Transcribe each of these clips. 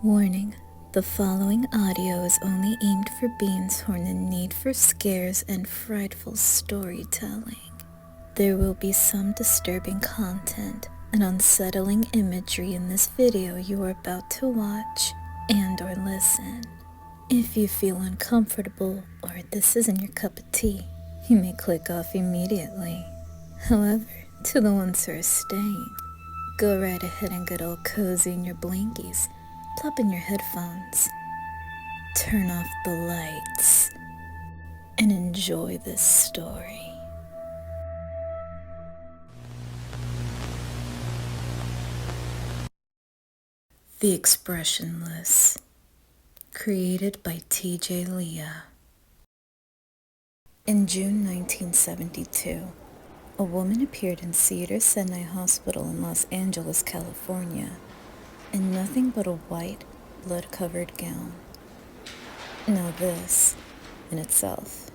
Warning, the following audio is only aimed for beings who are in the need for scares and frightful storytelling. There will be some disturbing content and unsettling imagery in this video you are about to watch and or listen. If you feel uncomfortable or this isn't your cup of tea, you may click off immediately. However, to the ones who are staying, go right ahead and get all cozy in your blankies, plop in your headphones, turn off the lights, and enjoy this story. The Expressionless, created by T.J. Leah. In June 1972, a woman appeared in Cedars-Sinai Hospital in Los Angeles, California, in nothing but a white, blood-covered gown. Now this, in itself,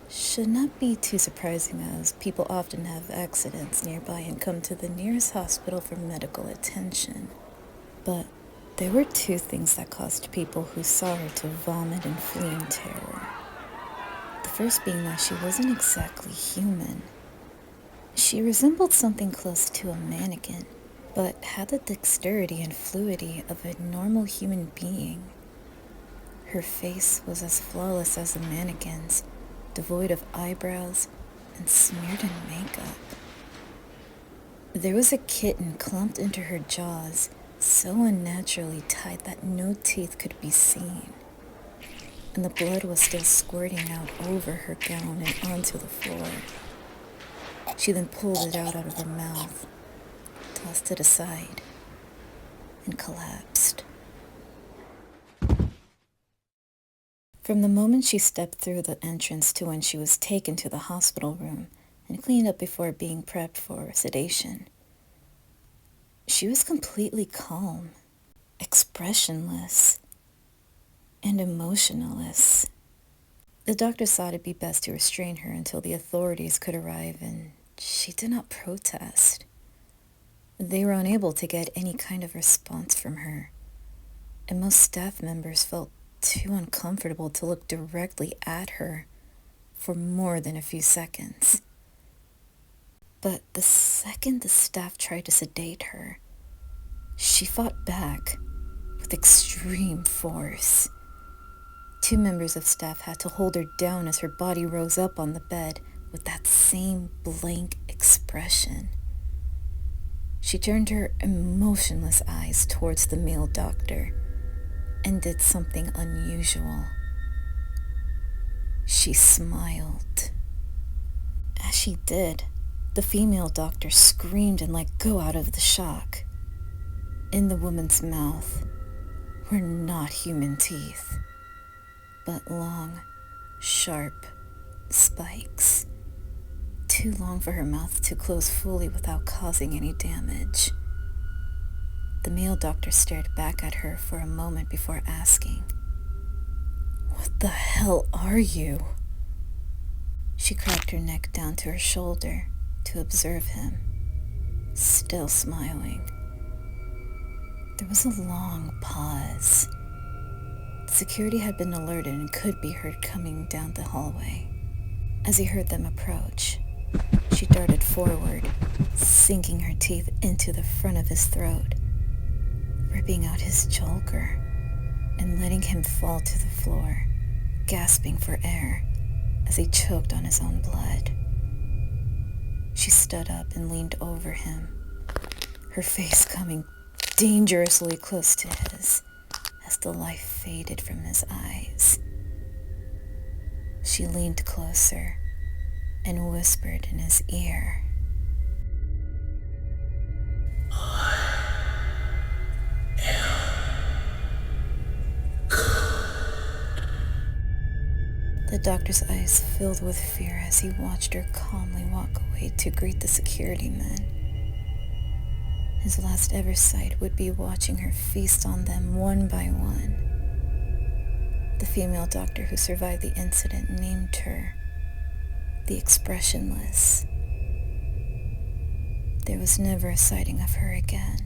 should not be too surprising, as people often have accidents nearby and come to the nearest hospital for medical attention. But there were two things that caused people who saw her to vomit and flee in terror. The first being that she wasn't exactly human. She resembled something close to a mannequin, but had the dexterity and fluidity of a normal human being. Her face was as flawless as a mannequin's, devoid of eyebrows and smeared in makeup. There was a kitten clumped into her jaws, so unnaturally tight that no teeth could be seen, and the blood was still squirting out over her gown and onto the floor. She then pulled it out of her mouth, tossed it aside, and collapsed. From the moment she stepped through the entrance to when she was taken to the hospital room and cleaned up before being prepped for sedation, she was completely calm, expressionless, and emotionless. The doctors thought it'd be best to restrain her until the authorities could arrive, and she did not protest. They were unable to get any kind of response from her, and most staff members felt too uncomfortable to look directly at her for more than a few seconds. But the second the staff tried to sedate her, she fought back with extreme force. Two members of staff had to hold her down as her body rose up on the bed with that same blank expression. She turned her emotionless eyes towards the male doctor and did something unusual. She smiled. As she did, the female doctor screamed and let go out of the shock. In the woman's mouth were not human teeth, but long, sharp spikes, too long for her mouth to close fully without causing any damage. The male doctor stared back at her for a moment before asking, "What the hell are you?" She cracked her neck down to her shoulder to observe him, still smiling. There was a long pause. Security had been alerted and could be heard coming down the hallway. As he heard them approach, she darted forward, sinking her teeth into the front of his throat, ripping out his choker and letting him fall to the floor, gasping for air as he choked on his own blood. She stood up and leaned over him, her face coming dangerously close to his as the life faded from his eyes. She leaned closer and whispered in his ear, The doctor's eyes filled with fear as he watched her calmly walk away to greet the security men. His last ever sight would be watching her feast on them one by one. The female doctor who survived the incident named her the Expressionless. There was never a sighting of her again.